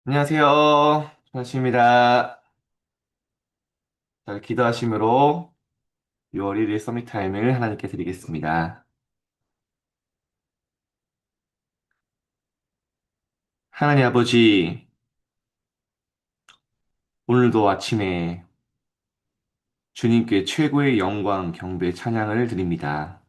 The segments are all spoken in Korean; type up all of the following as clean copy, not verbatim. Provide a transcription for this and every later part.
안녕하세요. 반갑습니다. 자, 기도하심으로 6월 1일 서밋 타임을 하나님께 드리겠습니다. 하나님 아버지, 오늘도 아침에 주님께 최고의 영광, 경배, 찬양을 드립니다.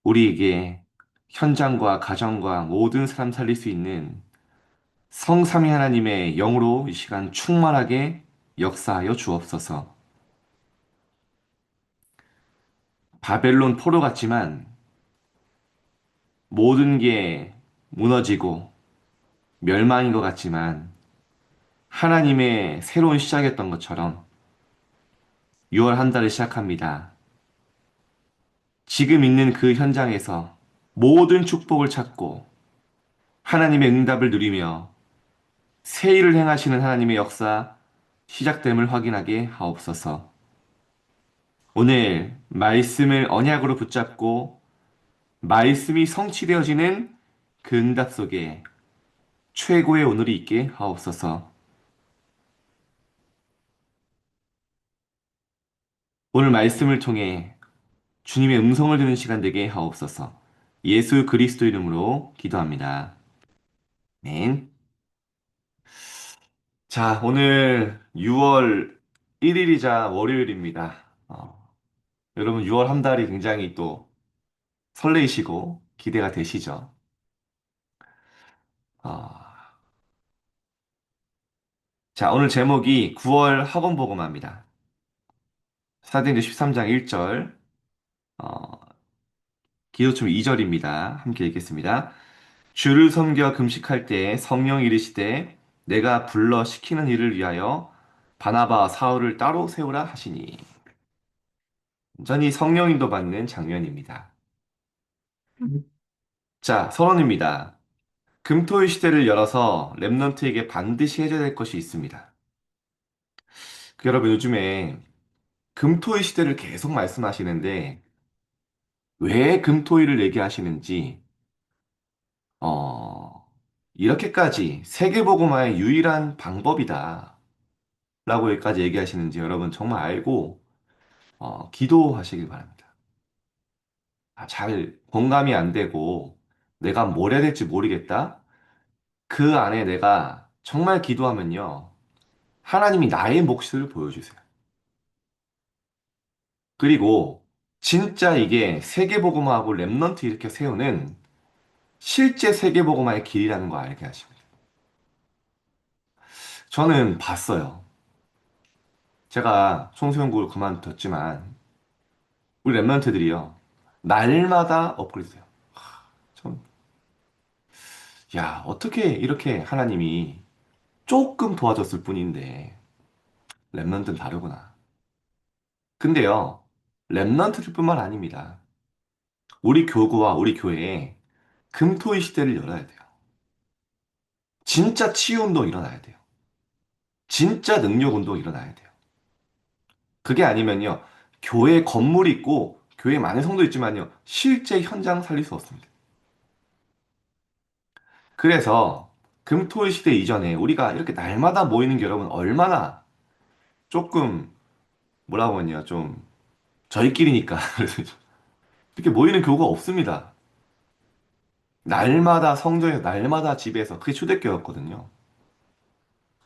우리에게 현장과 가정과 모든 사람 살릴 수 있는 성삼위 하나님의 영으로 이 시간 충만하게 역사하여 주옵소서. 바벨론 포로 같지만 모든 게 무너지고 멸망인 것 같지만 하나님의 새로운 시작이었던 것처럼 6월 한 달을 시작합니다. 지금 있는 그 현장에서 모든 축복을 찾고 하나님의 응답을 누리며 새 일을 행하시는 하나님의 역사 시작됨을 확인하게 하옵소서. 오늘 말씀을 언약으로 붙잡고 말씀이 성취되어지는 그 응답 속에 최고의 오늘이 있게 하옵소서. 오늘 말씀을 통해 주님의 음성을 듣는 시간 되게 하옵소서. 예수 그리스도 이름으로 기도합니다. 아멘. 자, 오늘 6월 1일이자 월요일입니다. 여러분 6월 한 달이 굉장히 또 설레이시고 기대가 되시죠? 어, 자, 오늘 제목이 9월 학원복음화입니다. 사도행전 13장 1절, 기도처럼 2절입니다. 함께 읽겠습니다. 주를 섬겨 금식할 때에 성령이 이르시되 내가 불러 시키는 일을 위하여 바나바와 사울을 따로 세우라 하시니. 완전히 성령인도 받는 장면입니다. 자, 서론입니다. 금토일 시대를 열어서 랩넌트에게 반드시 해줘야 될 것이 있습니다. 여러분 요즘에 금토일 시대를 계속 말씀하시는데 왜 금토일을 얘기하시는지 어, 이렇게까지 세계복음화의 유일한 방법이다 라고 여기까지 얘기하시는지 여러분 정말 알고 기도하시길 바랍니다. 잘 공감이 안 되고 내가 뭘 해야 될지 모르겠다. 그 안에 내가 정말 기도하면요. 하나님이 나의 몫을 보여주세요. 그리고 진짜 이게 세계복음화하고 랩넌트 일으켜 세우는 실제 세계복음화의 길이라는 거 알게 하십니다. 저는 봤어요. 제가 청소년국을 그만뒀지만 우리 랩넌트들이요. 날마다 업그레이드돼요. 참, 야, 어떻게 이렇게 하나님이 조금 도와줬을 뿐인데 랩넌트는 다르구나. 근데요. 랩넌트들뿐만 아닙니다. 우리 교구와 우리 교회에 금토의 시대를 열어야 돼요. 진짜 치유운동 일어나야 돼요. 진짜 능력운동 일어나야 돼요. 그게 아니면요. 교회 건물이 있고 교회 많은 성도 있지만요. 실제 현장 살릴 수 없습니다. 그래서 금토일 시대 이전에 우리가 이렇게 날마다 모이는 게 여러분 얼마나 조금 뭐라고 하냐 좀 저희끼리니까 그래서 이렇게 모이는 교우가 없습니다. 날마다 성전에서 날마다 집에서 그게 초대교회였거든요.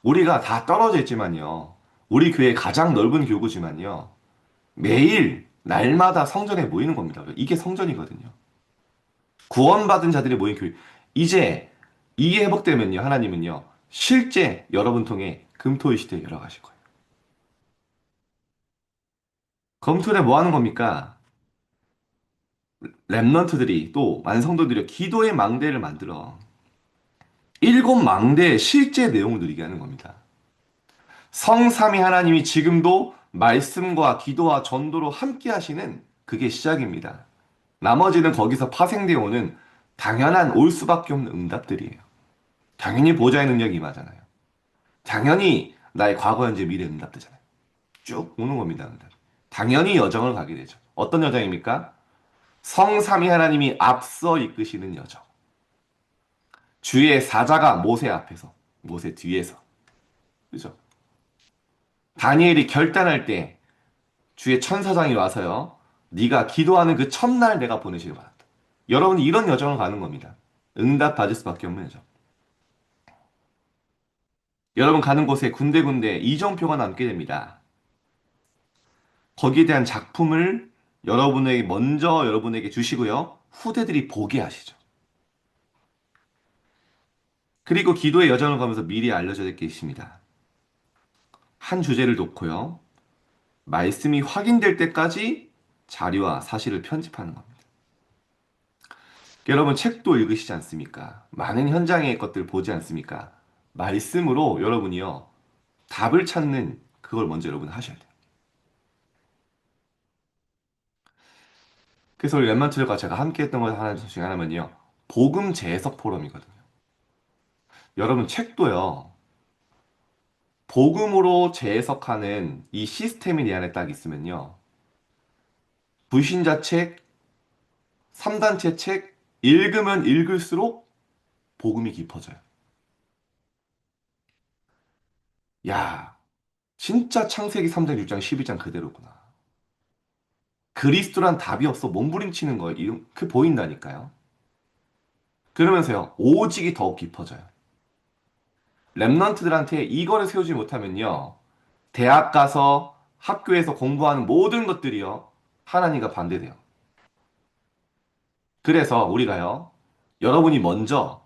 우리가 다 떨어져 있지만요. 우리 교회 가장 넓은 교구지만요. 매일 날마다 성전에 모이는 겁니다. 이게 성전이거든요. 구원받은 자들이 모인 교회. 이제 이게 회복되면요. 하나님은요. 실제 여러분 통해 금토의 시대에 열어가실 거예요. 검토에 뭐 하는 겁니까? 랩런트들이 또 만성도들이 기도의 망대를 만들어 일곱 망대의 실제 내용을 누리게 하는 겁니다. 성삼위 하나님이 지금도 말씀과 기도와 전도로 함께 하시는 그게 시작입니다. 나머지는 거기서 파생되어 오는 당연한 올 수밖에 없는 응답들이에요. 당연히 보좌의 능력이 임하잖아요. 당연히 나의 과거, 현재, 미래 응답되잖아요. 쭉 오는 겁니다. 응답. 당연히 여정을 가게 되죠. 어떤 여정입니까? 성삼위 하나님이 앞서 이끄시는 여정. 주의 사자가 모세 앞에서, 모세 뒤에서. 그죠? 다니엘이 결단할 때 주의 천사장이 와서요. 네가 기도하는 그 첫날 내가 보내시길 바란다. 여러분이 이런 여정을 가는 겁니다. 응답 받을 수밖에 없는 여정. 여러분 가는 곳에 군데군데 이정표가 남게 됩니다. 거기에 대한 작품을 여러분에게 먼저 여러분에게 주시고요. 후대들이 보게 하시죠. 그리고 기도의 여정을 가면서 미리 알려줘야 될 게 있습니다. 한 주제를 놓고요. 말씀이 확인될 때까지 자료와 사실을 편집하는 겁니다. 여러분 책도 읽으시지 않습니까? 많은 현장의 것들 보지 않습니까? 말씀으로 여러분이요. 답을 찾는 그걸 먼저 여러분 하셔야 돼요. 그래서 우리 랩런트들과 제가 함께 했던 것 하나 중에 하나면요. 복음 재해석 포럼이거든요. 여러분 책도요. 복음으로 재해석하는 이 시스템이 내 안에 딱 있으면요. 불신자 책, 3단체 책 읽으면 읽을수록 복음이 깊어져요. 야, 진짜 창세기 3장, 6장, 12장 그대로구나. 그리스도란 답이 없어 몸부림치는 거예요. 그 보인다니까요. 그러면서요. 오직이 더욱 깊어져요. 랩런트들한테 이거를 세우지 못하면요. 대학 가서 학교에서 공부하는 모든 것들이요. 하나님과 반대돼요. 그래서 우리가요. 여러분이 먼저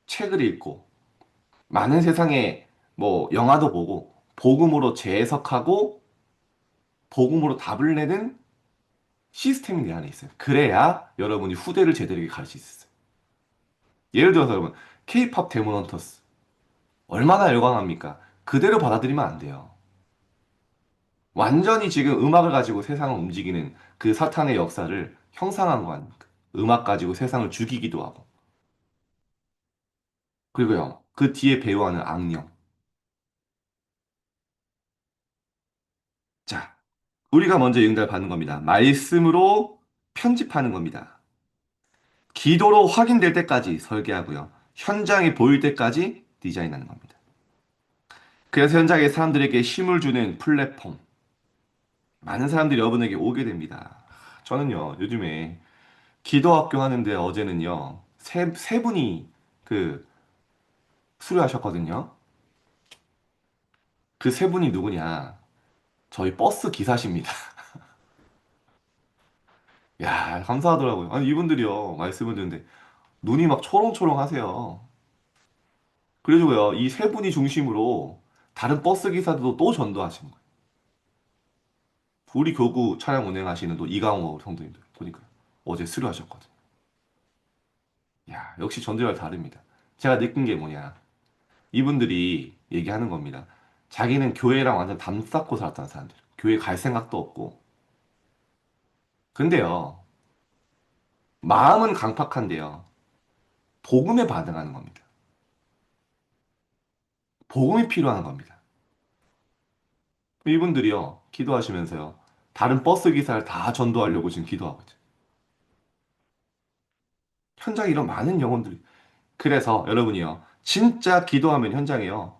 책을 읽고 많은 세상에 뭐 영화도 보고 복음으로 재해석하고 복음으로 답을 내는 시스템이 내 안에 있어요. 그래야 여러분이 후대를 제대로 가르칠 수 있어요. 예를 들어서 여러분 K-팝 데몬 헌터스 얼마나 열광합니까? 그대로 받아들이면 안 돼요. 완전히 지금 음악을 가지고 세상을 움직이는 그 사탄의 역사를 형상한 거 아닙니까? 음악 가지고 세상을 죽이기도 하고. 그리고요, 그 뒤에 배우하는 악령. 자, 우리가 먼저 응답을 받는 겁니다. 말씀으로 편집하는 겁니다. 기도로 확인될 때까지 설계하고요. 현장에 보일 때까지 디자인하는 겁니다. 그래서 현장에 사람들에게 힘을 주는 플랫폼. 많은 사람들이 여러분에게 오게 됩니다. 저는요, 요즘에 기도학교 하는데 어제는요, 세 분이 그 수료하셨거든요. 그 세 분이 누구냐? 저희 버스 기사십니다. 야, 감사하더라고요. 아니, 이분들이요, 말씀을 듣는데 눈이 막 초롱초롱 하세요. 그래가지고요, 이 세 분이 중심으로 다른 버스 기사들도 또 전도하시는 거예요. 우리 교구 차량 운행하시는 또 이강호 성도님들 보니까 어제 수료하셨거든요. 야, 역시 전도가 다릅니다. 제가 느낀 게 뭐냐? 이분들이 얘기하는 겁니다. 자기는 교회랑 완전 담 쌓고 살았다는 사람들. 교회 갈 생각도 없고. 근데요, 마음은 강팍한데요. 복음에 반응하는 겁니다. 복음이 필요한 겁니다. 이분들이요, 기도하시면서요, 다른 버스 기사를 다 전도하려고 지금 기도하고 있죠. 현장에 이런 많은 영혼들이. 그래서 여러분이요, 진짜 기도하면 현장에요,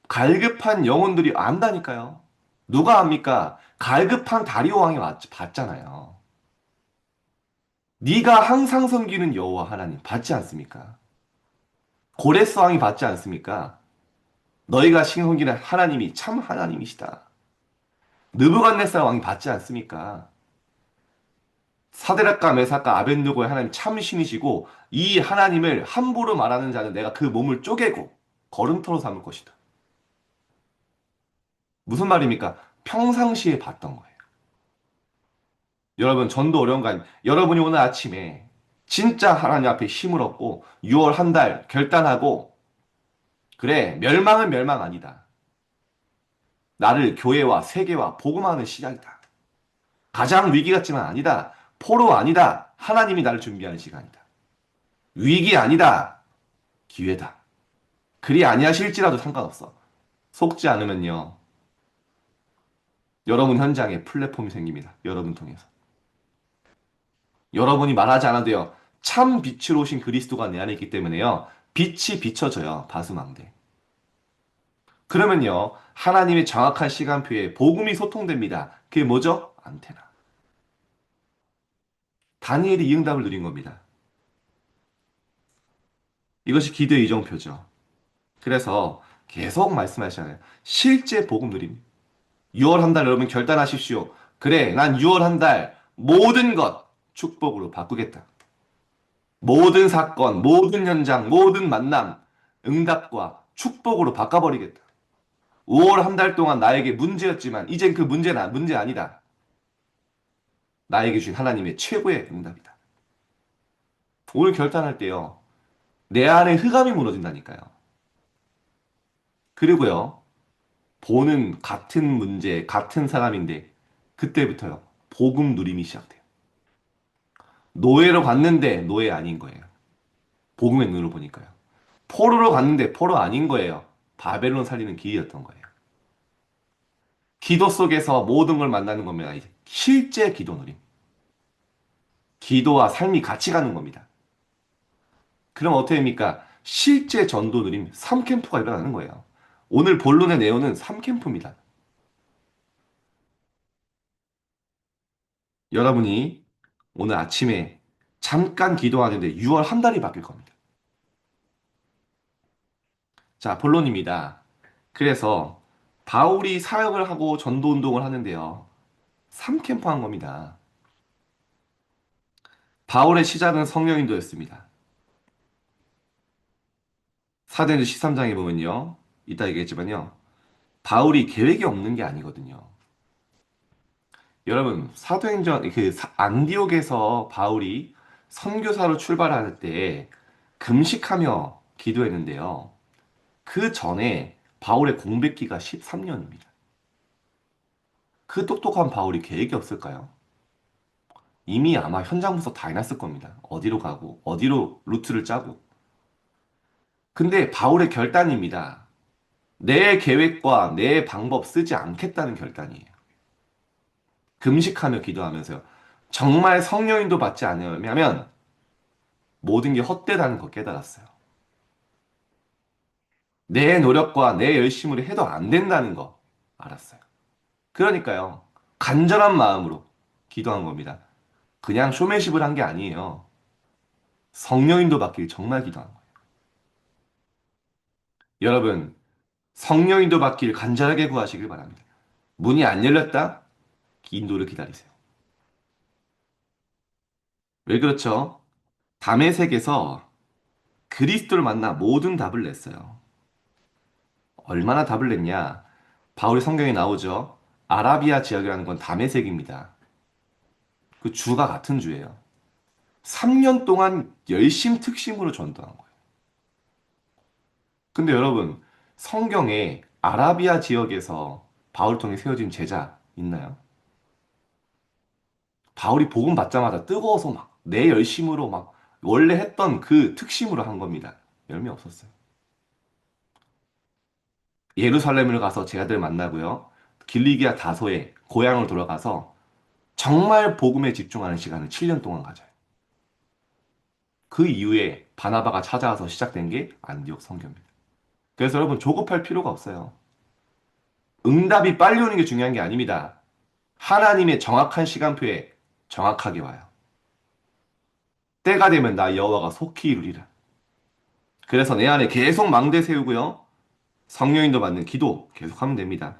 갈급한 영혼들이 안다니까요. 누가 압니까? 갈급한 다리오 왕이 봤잖아요. 네가 항상 섬기는 여호와 하나님 받지 않습니까? 고레스 왕이 받지 않습니까? 너희가 신성기는 하나님이 참 하나님이시다. 느부갓네살 왕이 받지 않습니까? 사데락과 메삭과 아벤누고의 하나님 참 신이시고 이 하나님을 함부로 말하는 자는 내가 그 몸을 쪼개고 걸음터로 삼을 것이다. 무슨 말입니까? 평상시에 봤던 거예요. 여러분 전도 어려운 거 아니에요. 여러분이 오늘 아침에 진짜 하나님 앞에 힘을 얻고 6월 한 달 결단하고 그래 멸망은 멸망 아니다. 나를 교회와 세계와 복음하는 시작이다. 가장 위기 같지만 아니다. 포로 아니다. 하나님이 나를 준비하는 시간이다. 위기 아니다. 기회다. 그리 아니하실지라도 상관없어. 속지 않으면요. 여러분 현장에 플랫폼이 생깁니다. 여러분 통해서. 여러분이 말하지 않아도요. 참 빛으로 오신 그리스도가 내 안에 있기 때문에요. 빛이 비춰져요. 바수망대. 그러면요, 하나님의 정확한 시간표에 복음이 소통됩니다. 그게 뭐죠? 안테나. 다니엘이 이 응답을 누린 겁니다. 이것이 기도의 이정표죠. 그래서 계속 말씀하시잖아요. 실제 복음 누림. 6월 한 달 여러분 결단하십시오. 그래, 난 6월 한 달 모든 것 축복으로 바꾸겠다. 모든 사건, 모든 현장, 모든 만남, 응답과 축복으로 바꿔버리겠다. 5월 한 달 동안 나에게 문제였지만 이젠 그 문제는 문제 아니다. 나에게 주신 하나님의 최고의 응답이다. 오늘 결단할 때요. 내 안에 흑암이 무너진다니까요. 그리고요. 보는 같은 문제, 같은 사람인데 그때부터요. 복음 누림이 시작돼요. 노예로 갔는데 노예 아닌 거예요. 복음의 눈으로 보니까요. 포로로 갔는데 포로 아닌 거예요. 바벨론 살리는 길이었던 거예요. 기도 속에서 모든 걸 만나는 겁니다. 이제 실제 기도 누림. 기도와 삶이 같이 가는 겁니다. 그럼 어떻게 됩니까? 실제 전도 누림 3캠프가 일어나는 거예요. 오늘 본론의 내용은 3캠프입니다. 여러분이 오늘 아침에 잠깐 기도하는데 6월 한 달이 바뀔 겁니다. 자, 본론입니다. 그래서 바울이 사역을 하고 전도 운동을 하는데요. 3캠프 한 겁니다. 바울의 시작은 성령인도였습니다. 사도행전 13장에 보면요. 이따 얘기했지만요. 바울이 계획이 없는 게 아니거든요. 여러분, 사도행전 안디옥에서 바울이 선교사로 출발할 때 금식하며 기도했는데요. 그 전에 바울의 공백기가 13년입니다. 그 똑똑한 바울이 계획이 없을까요? 이미 아마 현장 분석 다 해놨을 겁니다. 어디로 가고, 어디로 루트를 짜고. 근데 바울의 결단입니다. 내 계획과 내 방법 쓰지 않겠다는 결단이에요. 금식하며 기도하면서요. 정말 성령인도 받지 않으면 모든 게 헛되다는 거 깨달았어요. 내 노력과 내 열심으로 해도 안 된다는 거 알았어요. 그러니까요. 간절한 마음으로 기도한 겁니다. 그냥 쇼맨십을 한 게 아니에요. 성령인도 받길 정말 기도한 거예요. 여러분, 성령인도 받길 간절하게 구하시길 바랍니다. 문이 안 열렸다? 인도를 기다리세요. 왜 그렇죠? 담에색에서 그리스도를 만나 모든 답을 냈어요. 얼마나 답을 냈냐? 바울의 성경에 나오죠. 아라비아 지역이라는 건 담에색입니다. 그 주가 같은 주예요. 3년 동안 열심 특심으로 전도한 거예요. 근데 여러분, 성경에 아라비아 지역에서 바울 통해 세워진 제자 있나요? 바울이 복음 받자마자 뜨거워서 막 내 열심으로 막 원래 했던 그 특심으로 한 겁니다. 열매 없었어요. 예루살렘을 가서 제자들 만나고요. 길리기아 다소에 고향을 돌아가서 정말 복음에 집중하는 시간을 7년 동안 가져요. 그 이후에 바나바가 찾아와서 시작된 게 안디옥 선교입니다. 그래서 여러분 조급할 필요가 없어요. 응답이 빨리 오는 게 중요한 게 아닙니다. 하나님의 정확한 시간표에 정확하게 와요. 때가 되면 나 여호와가 속히 이루리라. 그래서 내 안에 계속 망대 세우고요. 성령인도 받는 기도 계속하면 됩니다.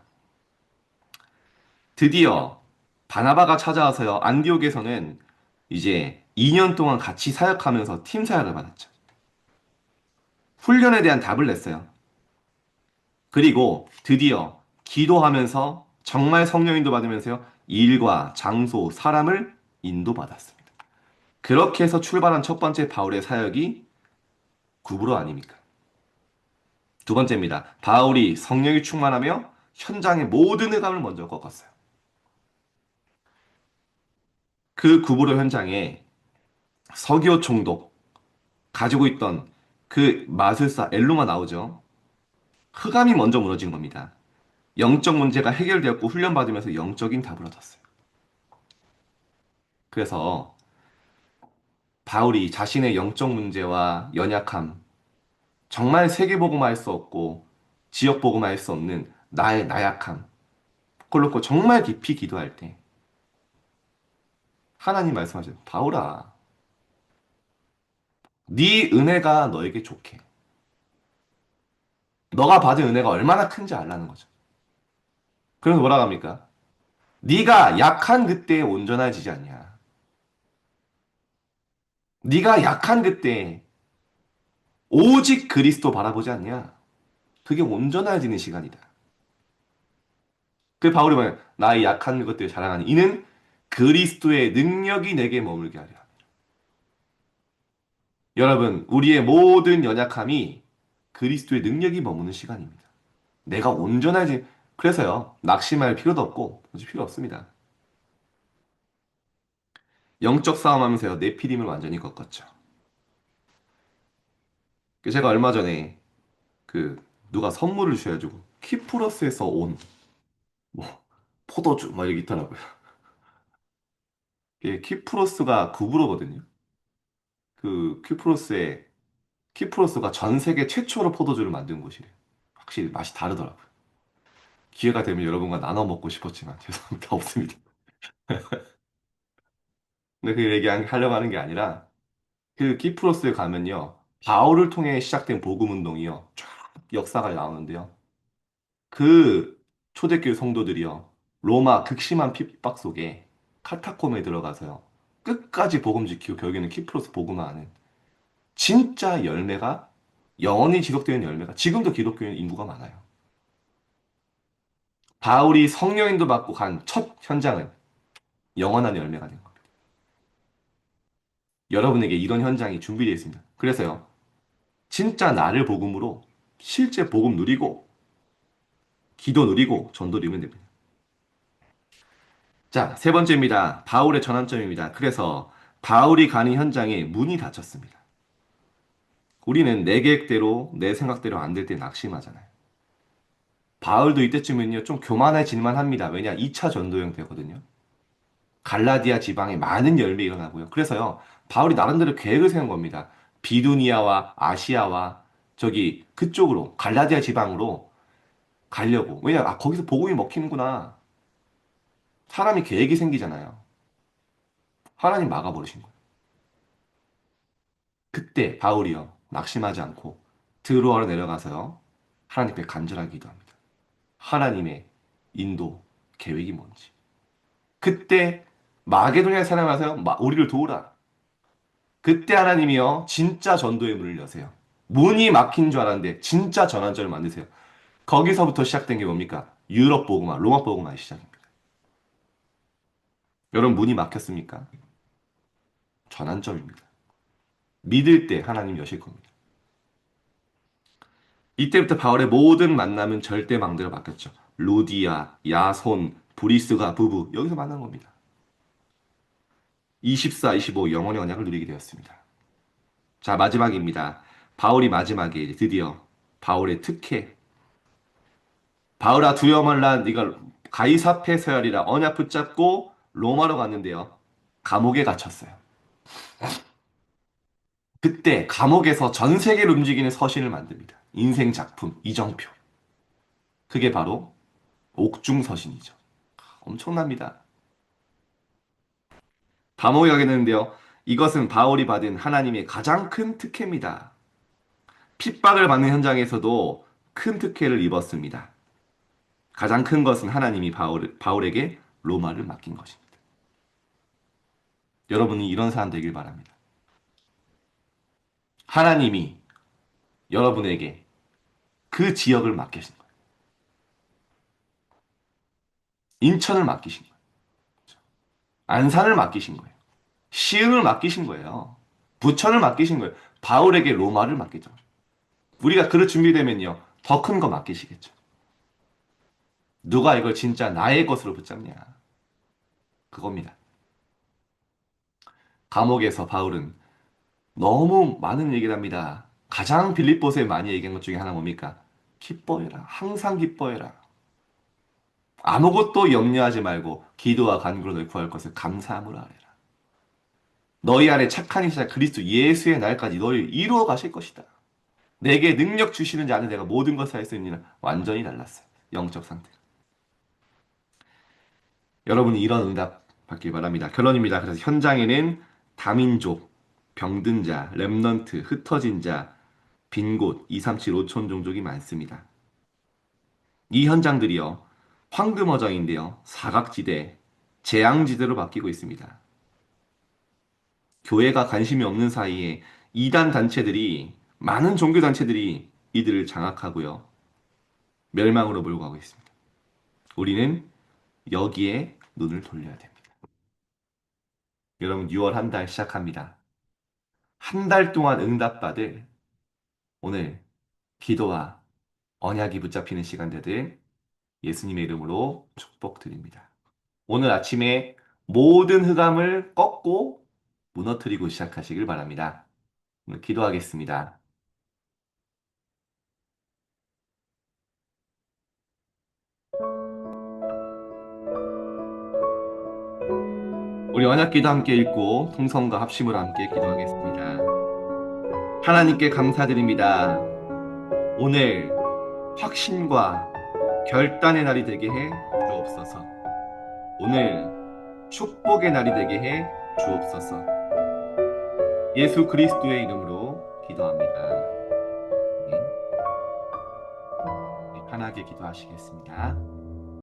드디어 바나바가 찾아와서요. 안디옥에서는 이제 2년 동안 같이 사역하면서 팀 사역을 받았죠. 훈련에 대한 답을 냈어요. 그리고 드디어 기도하면서 정말 성령 인도 받으면서요. 일과 장소, 사람을 인도받았습니다. 그렇게 해서 출발한 첫 번째 바울의 사역이 구브로 아닙니까? 두 번째입니다. 바울이 성령이 충만하며 현장의 모든 흑암을 먼저 꺾었어요. 그 구브로 현장에 서기오 총독 가지고 있던 그 마술사 엘루가 나오죠. 흑암이 먼저 무너진 겁니다. 영적 문제가 해결되었고 훈련받으면서 영적인 답을 얻었어요. 그래서 바울이 자신의 영적 문제와 연약함, 정말 세계복음화 할 수 없고 지역복음화 할 수 없는 나의 나약함. 그걸 놓고 정말 깊이 기도할 때 하나님 말씀하세요. 바울아, 네 은혜가 너에게 좋게. 너가 받은 은혜가 얼마나 큰지 알라는 거죠. 그래서 뭐라 합니까? 네가 약한 그때에 온전해지지 않냐. 네가 약한 그때에 오직 그리스도 바라보지 않냐. 그게 온전해지는 시간이다. 그 바울이 말해 나의 약한 것들을 자랑하니 이는 그리스도의 능력이 내게 머물게 하리라. 여러분, 우리의 모든 연약함이 그리스도의 능력이 머무는 시간입니다. 내가 온전하지. 그래서요, 낙심할 필요도 없고, 도저히 필요 없습니다. 영적 싸움하면서요, 네피림을 완전히 꺾었죠. 제가 얼마 전에, 누가 선물을 주셔가지고, 키프로스에서 온, 뭐, 포도주, 막 이렇게 있더라고요. 키프로스가 구브로거든요. 키프로스가 전 세계 최초로 포도주를 만든 곳이래요. 확실히 맛이 다르더라고요. 기회가 되면 여러분과 나눠 먹고 싶었지만, 죄송합니다. 없습니다. 근데 그 얘기 하려고 하는 게 아니라, 그 키프로스에 가면요. 바울을 통해 시작된 복음 운동이요. 쫙 역사가 나오는데요. 그 초대교회 성도들이요. 로마 극심한 핍박 속에 카타콤에 들어가서요. 끝까지 복음 지키고 결국에는 키프로스 복음화하는 진짜 열매가 영원히 지속되는 열매가 지금도 기독교인 인구가 많아요. 바울이 성령인도 받고 간 첫 현장은 영원한 열매가 된 겁니다. 여러분에게 이런 현장이 준비되어 있습니다. 그래서요. 진짜 나를 복음으로 실제 복음 누리고 기도 누리고 전도 누리면 됩니다. 자, 세 번째입니다. 바울의 전환점입니다. 그래서 바울이 가는 현장에 문이 닫혔습니다. 우리는 내 계획대로 내 생각대로 안 될 때 낙심하잖아요. 바울도 이때쯤은요 좀 교만해질만 합니다. 왜냐 2차 전도형 되거든요. 갈라디아 지방에 많은 열매 일어나고요. 그래서요 바울이 나름대로 계획을 세운 겁니다. 비두니아와 아시아와 저기 그쪽으로 갈라디아 지방으로 가려고. 왜냐 거기서 복음이 먹히는구나. 사람이 계획이 생기잖아요. 하나님 막아버리신 거예요. 그때 바울이요. 낙심하지 않고 드로아로 내려가서요. 하나님께 간절하게 기도합니다. 하나님의 인도 계획이 뭔지. 그때 마게도니아 사람 와서요. 우리를 도우라. 그때 하나님이요. 진짜 전도의 문을 여세요. 문이 막힌 줄 알았는데 진짜 전환점을 만드세요. 거기서부터 시작된 게 뭡니까? 유럽 복음화, 로마 복음화의 시작입니다. 여러분 문이 막혔습니까? 전환점입니다. 믿을 때 하나님 여실 겁니다. 이때부터 바울의 모든 만남은 절대 망대로 바뀌었죠. 루디아, 야손, 브리스가 부부 여기서 만난 겁니다. 24, 25 영원의 언약을 누리게 되었습니다. 자, 마지막입니다. 바울이 마지막에 이제 드디어 바울의 특혜. 바울아 두려워 말라 네가 가이사페 서열이라 언약 붙잡고 로마로 갔는데요. 감옥에 갇혔어요. 그때 감옥에서 전 세계를 움직이는 서신을 만듭니다. 인생 작품 이정표. 그게 바로 옥중서신이죠. 엄청납니다. 감옥에 가게 되는데요. 이것은 바울이 받은 하나님의 가장 큰 특혜입니다. 핍박을 받는 현장에서도 큰 특혜를 입었습니다. 가장 큰 것은 하나님이 바울에게 로마를 맡긴 것입니다. 여러분이 이런 사람 되길 바랍니다. 하나님이 여러분에게 그 지역을 맡기신 거예요. 인천을 맡기신 거예요. 안산을 맡기신 거예요. 시흥을 맡기신 거예요. 부천을 맡기신 거예요. 바울에게 로마를 맡기죠. 우리가 그럴 준비되면요. 더 큰 거 맡기시겠죠. 누가 이걸 진짜 나의 것으로 붙잡냐. 그겁니다. 감옥에서 바울은 너무 많은 얘기를 합니다. 가장 빌립보서에 많이 얘기한 것 중에 하나 뭡니까? 기뻐해라. 항상 기뻐해라. 아무것도 염려하지 말고 기도와 간구로 널 구할 것을 감사함으로 하래라. 너희 안에 착한 이시자 그리스도 예수의 날까지 너희 이루어 가실 것이다. 내게 능력 주시는 자는 내가 모든 것을 할 수 있느니라. 완전히 달랐어요. 영적 상태. 여러분이 이런 응답 받길 바랍니다. 결론입니다. 그래서 현장에는 다민족, 병든 자, 렘넌트, 흩어진 자, 빈 곳, 237, 5천 종족이 많습니다. 이 현장들이요, 황금어장인데요, 사각지대, 재앙지대로 바뀌고 있습니다. 교회가 관심이 없는 사이에 이단 단체들이, 많은 종교 단체들이 이들을 장악하고요, 멸망으로 몰고 가고 있습니다. 우리는 여기에 눈을 돌려야 됩니다. 여러분, 6월 한 달 시작합니다. 한 달 동안 응답받을 오늘 기도와 언약이 붙잡히는 시간 되들 예수님의 이름으로 축복드립니다. 오늘 아침에 모든 흑암을 꺾고 무너뜨리고 시작하시길 바랍니다. 오늘 기도하겠습니다. 우리 언약기도 함께 읽고 통성과 합심으로 함께 기도하겠습니다. 하나님께 감사드립니다. 오늘 확신과 결단의 날이 되게 해 주옵소서. 오늘 축복의 날이 되게 해 주옵소서. 예수 그리스도의 이름으로 기도합니다. 네, 편하게 기도하시겠습니다.